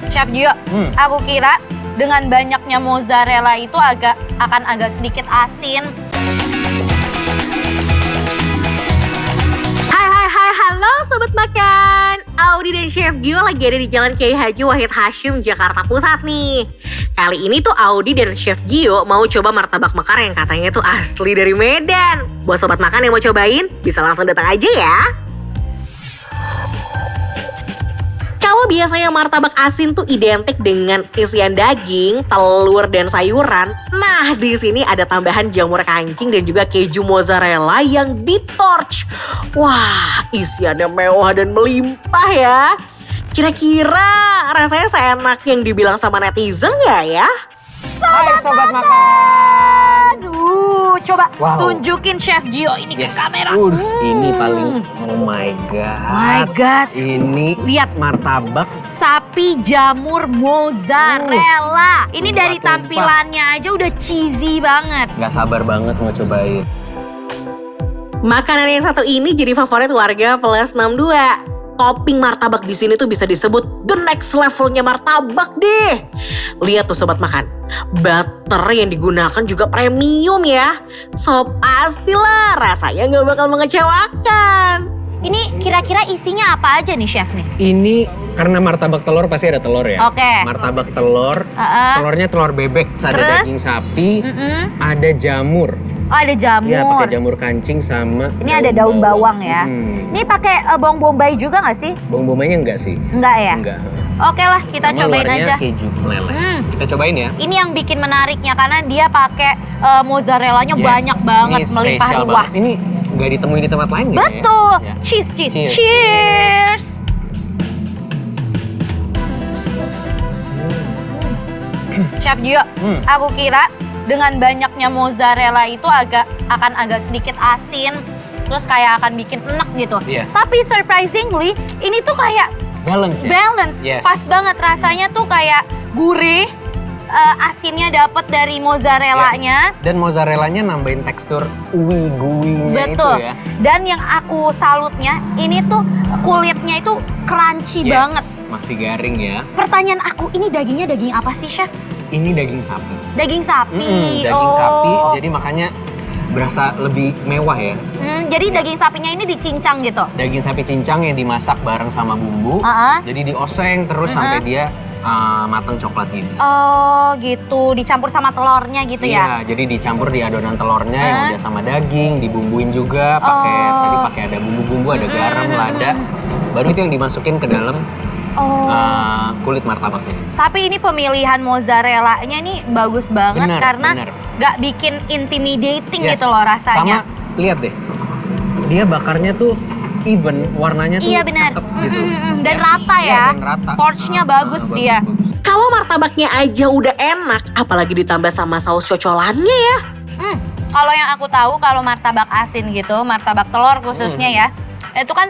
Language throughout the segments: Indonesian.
Chef Gio, aku kira dengan banyaknya mozzarella itu akan agak sedikit asin. Hai, halo Sobat Makan. Audi dan Chef Gio lagi ada di Jalan Kiai Haji Wahid Hasyim, Jakarta Pusat nih. Kali ini tuh Audi dan Chef Gio mau coba martabak mekar yang katanya tuh asli dari Medan. Buat Sobat Makan yang mau cobain, bisa langsung datang aja ya. Kalau biasanya martabak asin tuh identik dengan isian daging, telur, dan sayuran. Nah, di sini ada tambahan jamur kancing dan juga keju mozzarella yang ditorch. Wah, isiannya mewah dan melimpah ya. Kira-kira rasanya seenak yang dibilang sama netizen nggak ya? Hai Sobat Makan. Aduh, coba Wow. tunjukin Chef Gio ini ke kamera. Ini paling, oh my god. My God. Ini Lihat. martabak. Sapi jamur mozzarella. Ini dari Tumpah-tumpah. tampilannya aja udah cheesy banget. Gak sabar banget mau cobain. Makanan yang satu ini jadi favorit warga plus 62. Topping martabak di sini tuh bisa disebut the next levelnya martabak deh. Lihat tuh Sobat Makan, butter yang digunakan juga premium ya. So pastilah rasanya nggak bakal mengecewakan. Ini kira-kira isinya apa aja nih Chef nih? Ini karena martabak telur pasti ada telur ya. Oke. Martabak telur, telurnya telur bebek, ada Terus? daging sapi, Mm-mm. ada jamur. Oh, ada jamur. Iya, pakai jamur kancing sama. Ini ada daun bawang ya. Hmm. Ini pakai bawang bombay juga nggak sih? Bawang bombaynya enggak sih? Enggak ya? Enggak. Oke lah, kita Sama cobain luarnya aja. keju meleleh. Kita cobain ya. Ini yang bikin menariknya karena dia pakai mozzarellanya Yes. banyak banget, Ini melimpah spesial ruah. banget. Ini nggak ditemuin di tempat lain gitu ya? Betul. Ya. Cheese. Cheers. Cheers. Chef Gio, aku kira dengan banyaknya mozzarella itu akan agak sedikit asin, terus kayak akan bikin enak gitu. Iya. Tapi surprisingly, ini tuh kayak Balance ya? balance, Yes. pas banget rasanya tuh kayak gurih, asinnya dapet dari mozzarellanya. Dan mozzarellanya nambahin tekstur uwi-guwinya itu Betul. ya. Dan yang aku salutnya, ini tuh kulitnya itu crunchy Yes, banget. masih garing ya. Pertanyaan aku, ini dagingnya daging apa sih, Chef? Ini daging sapi. Daging sapi. Daging sapi, jadi makanya berasa lebih mewah ya. Jadi daging sapinya ini dicincang gitu. Daging sapi cincang yang dimasak bareng sama bumbu. Jadi dioseng terus sampai dia matang coklat gini. Oh gitu, dicampur sama telurnya gitu ya? Iya, jadi dicampur di adonan telurnya yang udah sama daging, dibumbuin juga tadi pakai ada bumbu-bumbu, ada garam, lada. Baru itu yang dimasukin ke dalam kulit martabaknya. Tapi ini pemilihan mozzarellanya nih bagus banget Bener, karena bener. nggak bikin intimidating Yes. gitu loh rasanya. Sama, lihat deh. Dia bakarnya tuh even, warnanya tuh Iya benar. cakep gitu. Dan rata Iya, ya. dan rata. Torchnya bagus Bagus, dia. bagus. Kalau martabaknya aja udah enak, apalagi ditambah sama saus cocolannya ya. Kalau yang aku tahu kalau martabak asin gitu, martabak telur khususnya ya, itu kan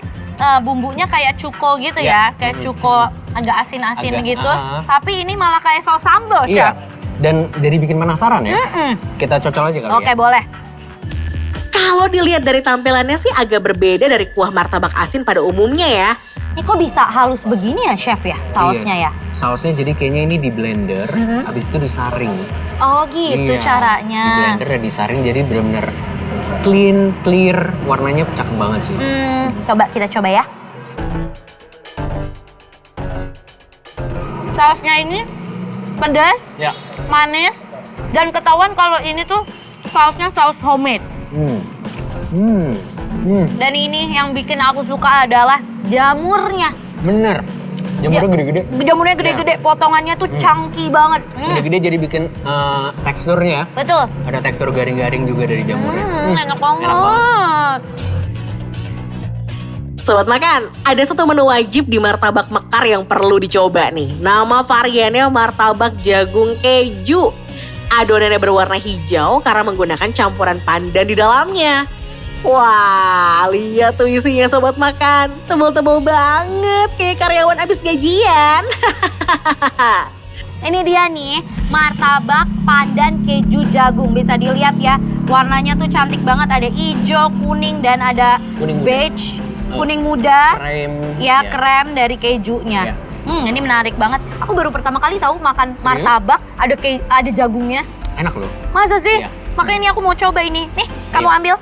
bumbunya kayak cuko gitu ya, kayak cuko agak asin-asin Agak, gitu. Tapi ini malah kayak saus sambal, Iya. Chef. Dan jadi bikin penasaran ya. Kita cocol aja kali Oke, ya. boleh. Kalau dilihat dari tampilannya sih agak berbeda dari kuah martabak asin pada umumnya ya. Ini kok bisa halus begini ya, Chef ya, sausnya Iya. ya? Sausnya jadi kayaknya ini di blender, habis itu disaring. Oh gitu Iya, caranya. Di blender dan disaring jadi benar-benar clean, clear, warnanya cakep banget sih. Coba kita coba ya. Sausnya ini pedas, Ya. manis, dan ketahuan kalau ini tuh sausnya saus homemade. Dan ini yang bikin aku suka adalah jamurnya. Bener. Jamurnya gede-gede. Jamurnya gede-gede, potongannya tuh chunky banget. Gede-gede jadi bikin teksturnya. Betul. Ada tekstur garing-garing juga dari jamurnya. Enak banget. Enak banget. Sobat Makan, ada satu menu wajib di martabak mekar yang perlu dicoba nih. Nama variannya martabak jagung keju. Adonannya berwarna hijau karena menggunakan campuran pandan di dalamnya. Wah, lihat tuh isinya Sobat Makan. Tebal-tebal banget kayak karyawan abis gajian. Ini dia nih, martabak pandan keju jagung. Bisa dilihat ya, warnanya tuh cantik banget. Ada hijau, kuning, dan ada Kuning muda. beige, kuning muda. Krem. Ya, krem dari kejunya. Ya. Ini menarik banget. Aku baru pertama kali tahu makan Serius? martabak ada jagungnya. Enak loh. Masa sih? Iya. Makanya ini aku mau coba ini. Nih, kamu Iya. ambil.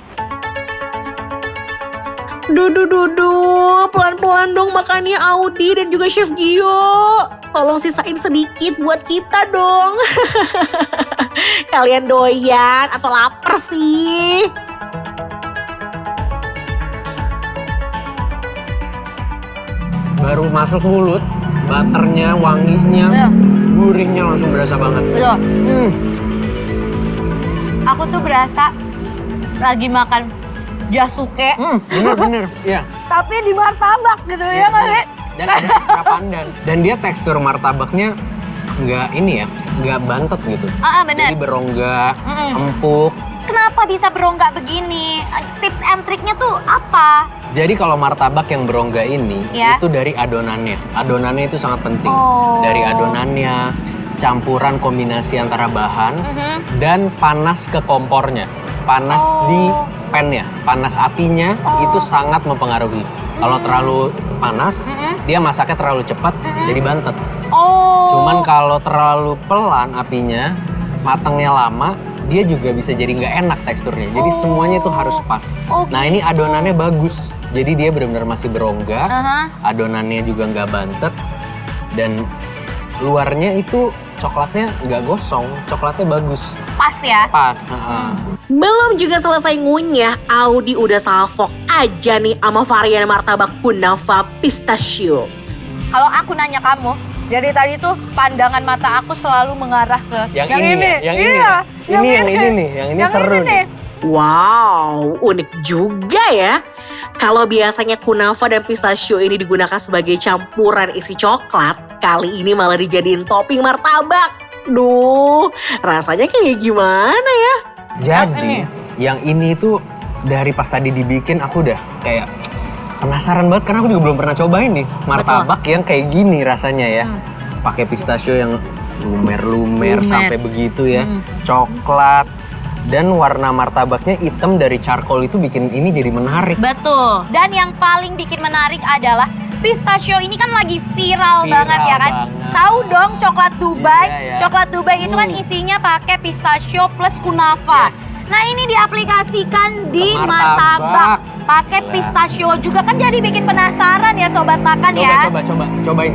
Duh, pelan-pelan dong makannya Audi dan juga Chef Gio. Tolong sisain sedikit buat kita dong. Kalian doyan atau lapar sih? Baru masuk mulut, butternya, wanginya, Iya. gurihnya langsung berasa banget. Betul. Aku tuh berasa lagi makan jasuke, Bener, iya. tapi di martabak gitu ya nggak sih? Dan ada ekstra pandan. Dan dia tekstur martabaknya nggak ini ya, nggak bantet gitu. Bener. Jadi berongga, empuk. Kenapa bisa berongga begini? Tips and triknya tuh apa? Jadi kalau martabak yang berongga ini, Ya. itu dari adonannya. Adonannya itu sangat penting. Oh. Dari adonannya, campuran kombinasi antara bahan, dan panas ke kompornya. Panas di pannya, panas apinya itu sangat mempengaruhi. Kalau terlalu panas, dia masaknya terlalu cepat, jadi bantet. Oh. Cuman kalau terlalu pelan apinya, matangnya lama, dia juga bisa jadi nggak enak teksturnya. Jadi semuanya itu harus pas. Oke. Nah ini adonannya bagus. Jadi dia benar-benar masih berongga, Aha. adonannya juga nggak bantet, dan luarnya itu coklatnya nggak gosong, coklatnya bagus, Pas ya? pas. Belum juga selesai ngunyah, Audi udah salfok aja nih sama varian martabak kunafa pistachio. Kalau aku nanya kamu, dari tadi tuh pandangan mata aku selalu mengarah ke Yang ini ya, yang ini Iya, ya. Ini yang ini nih, yang ini seru nih. Wow, unik juga ya. Kalau biasanya kunafa dan pistachio ini digunakan sebagai campuran isi coklat, kali ini malah dijadiin topping martabak. Duh, rasanya kayak gimana ya? Jadi yang ini tuh dari pas tadi dibikin aku udah kayak penasaran banget karena aku juga belum pernah cobain nih martabak yang kayak gini rasanya ya. Pakai pistachio yang lumer-lumer sampai begitu ya. Coklat dan warna martabaknya hitam dari charcoal itu bikin ini jadi menarik. Betul. Dan yang paling bikin menarik adalah pistachio ini kan lagi viral banget ya kan. banget. Tahu dong coklat Dubai. Iya, iya. Coklat Dubai itu kan isinya pakai pistachio plus kunafa. Yes. Nah ini diaplikasikan di Ke martabak. martabak. Pakai Gila. pistachio juga kan jadi bikin penasaran ya sobat makan ya. Cobain.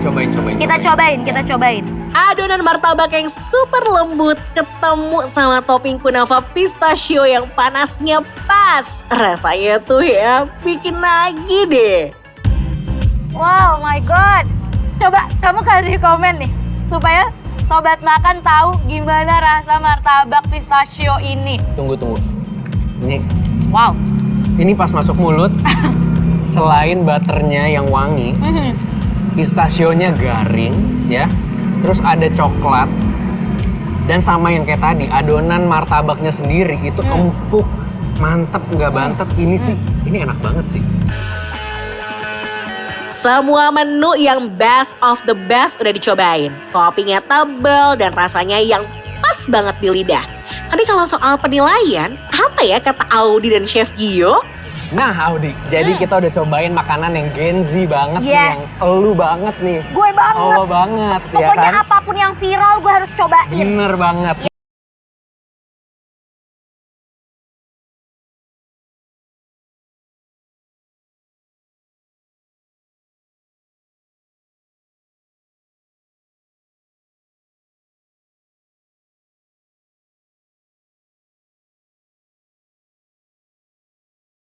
Kita cobain. Adonan martabak yang super lembut ketemu sama topping kunafa pistachio yang panasnya pas. Rasanya tuh ya bikin nagih deh. Wow, my God. Coba kamu kasih komen nih, supaya sobat makan tahu gimana rasa martabak pistachio ini. Tunggu. Ini Wow. ini pas masuk mulut, selain butternya yang wangi, pistachionya garing ya. Terus ada coklat. Dan sama yang kayak tadi, adonan martabaknya sendiri itu empuk, mantep, nggak bantet. Ini sih, ini enak banget sih. Semua menu yang best of the best udah dicobain. Toppingnya tebal dan rasanya yang pas banget di lidah. Tapi kalau soal penilaian, apa ya kata Audi dan Chef Gio? Nah Audi, jadi kita udah cobain makanan yang Gen Z banget nih, Yes. yang elu banget nih. Gue banget. Oh banget, ya Pokoknya kan? apapun yang viral gue harus cobain. Bener banget.